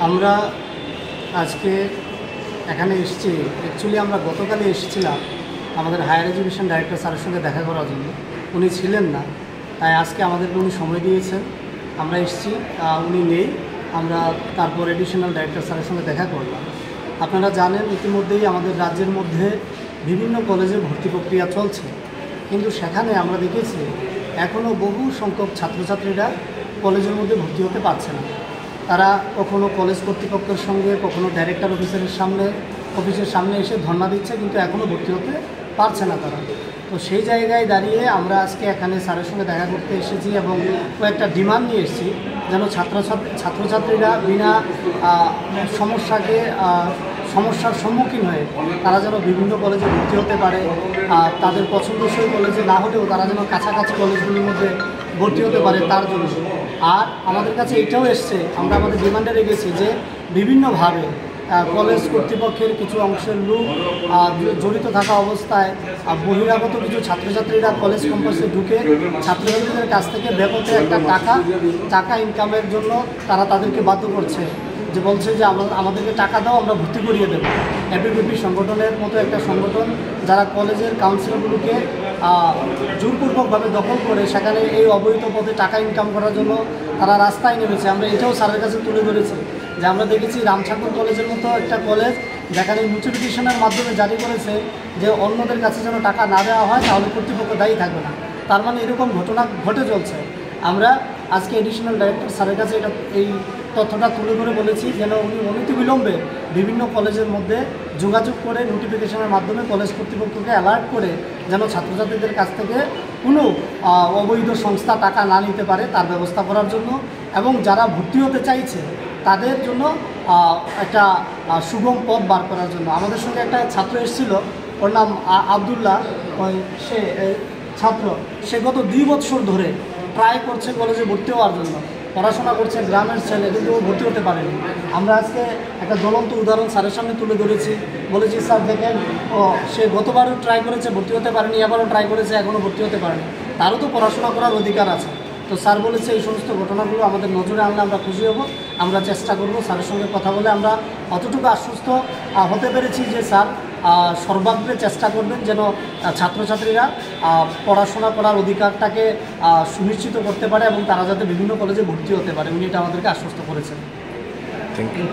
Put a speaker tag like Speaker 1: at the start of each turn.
Speaker 1: আমরা আজকে এখানে এসেছি, অ্যাকচুয়ালি আমরা গতকালে এসেছিলাম আমাদের হায়ার এডুকেশন ডাইরেক্টর স্যারের সঙ্গে দেখা করার জন্য। উনি ছিলেন না, তাই আজকে আমাদেরকে উনি সময় দিয়েছেন, আমরা এসেছি, উনি নেই। আমরা তারপর এডিশনাল ডাইরেক্টর স্যারের সঙ্গে দেখা করলাম। আপনারা জানেন ইতিমধ্যেই আমাদের রাজ্যের মধ্যে বিভিন্ন কলেজে ভর্তি প্রক্রিয়া চলছে, কিন্তু সেখানে আমরা দেখেছি এখনও বহু সংখ্যক ছাত্রছাত্রীরা কলেজের মধ্যে ভর্তি হতে পারছে না। তারা কখনো কলেজ কর্তৃপক্ষের সঙ্গে, কখনো ডাইরেক্টর অফিসের সামনে এসে ধর্ণা দিচ্ছে, কিন্তু এখনও ভর্তি হতে পারছে না তারা। তো সেই জায়গায় দাঁড়িয়ে আমরা আজকে এখানে স্যারের সঙ্গে দেখা করতে এসেছি এবং কয়েকটা ডিমান্ড নিয়ে এসেছি, যেন ছাত্রছাত্রীরা বিনা সমস্যার সম্মুখীন হয়ে তারা যেন বিভিন্ন কলেজে ভর্তি হতে পারে। তাদের পছন্দসই কলেজে না হলেও তারা যেন কাছাকাছি কলেজগুলির মধ্যে ভর্তি হতে পারে তার জন্য। আর আমাদের কাছে এটাও এসছে, আমরা আমাদের ডিমান্ডে রেখেছি যে বিভিন্নভাবে কলেজ কর্তৃপক্ষের কিছু অংশের লোক জড়িত থাকা অবস্থায় বহিরাগত কিছু ছাত্রছাত্রীরা কলেজ ক্যাম্পাসে ঢুকে ছাত্রছাত্রীদের কাছ থেকে ব্যাপকভাবে একটা টাকা ইনকামের জন্য তারা তাদেরকে বাধ্য করছে, যে বলছে যে আমাদেরকে টাকা দাও, আমরা ভর্তি করিয়ে দেবো। এবিভিপি সংগঠনের মতো একটা সংগঠন যারা কলেজের কাউন্সিলগুলোকে জোরপূর্বকভাবে দখল করে সেখানে এই অবৈধ পথে টাকা ইনকাম করার জন্য তারা রাস্তায় নেমেছে। আমরা এটাও স্যারের কাছে তুলে ধরেছি যে আমরা দেখেছি রামঠাকুর কলেজের মতো একটা কলেজ যেখানে নোটিফিকেশনের মাধ্যমে জারি করেছে যে অন্যদের কাছে যেন টাকা না দেওয়া হয়, তাহলে কর্তৃপক্ষ দায়ী থাকবে না। তার মানে এরকম ঘটনা ঘটে চলছে। আমরা আজকে এডিশনাল ডাইরেক্টর স্যারের কাছে এই তথ্যটা তুলে ধরে বলেছি যেন উনি অনতিবিলম্বে বিভিন্ন কলেজের মধ্যে যোগাযোগ করে নোটিফিকেশনের মাধ্যমে কলেজ কর্তৃপক্ষকে অ্যালার্ট করে যেন ছাত্রছাত্রীদের কাছ থেকে কোনো অবৈধ সংস্থা টাকা না নিতে পারে তার ব্যবস্থা করার জন্য, এবং যারা ভর্তি হতে চাইছে তাদের জন্য একটা সুগম পথ বার করার জন্য। আমাদের সঙ্গে একটা ছাত্র এসেছিল, ওর নাম আবদুল্লাহ। সে গত 2 বছর ধরে ট্রাই করছে কলেজে ভর্তি হওয়ার জন্য, পড়াশোনা করছে, গ্রামের ছেলে, কিন্তু ও ভর্তি হতে পারেনি। আমরা আজকে একটা জ্বলন্ত উদাহরণ স্যারের সামনে তুলে ধরেছি, বলেছি স্যার দেখেন সে গতবারও ট্রাই করেছে, ভর্তি হতে পারেনি, এবারও ট্রাই করেছে, এখনও ভর্তি হতে পারেনি, তারও তো পড়াশোনা করার অধিকার আছে। তো স্যার বলেছে এই সমস্ত ঘটনাগুলো আমাদের নজরে আনলে আমরা খুশি হব, আমরা চেষ্টা করব। স্যারের সঙ্গে কথা বলে আমরা অতটুকু আশ্বস্ত হতে পেরেছি যে স্যার সর্বাগ্রে চেষ্টা করবেন যেন ছাত্রছাত্রীরা পড়াশোনা করার অধিকারটাকে সুনিশ্চিত করতে পারে এবং তারা যাতে বিভিন্ন কলেজে ভর্তি হতে পারে, উনি এটা আমাদেরকে আশ্বস্ত করেছেন।
Speaker 2: Thank you.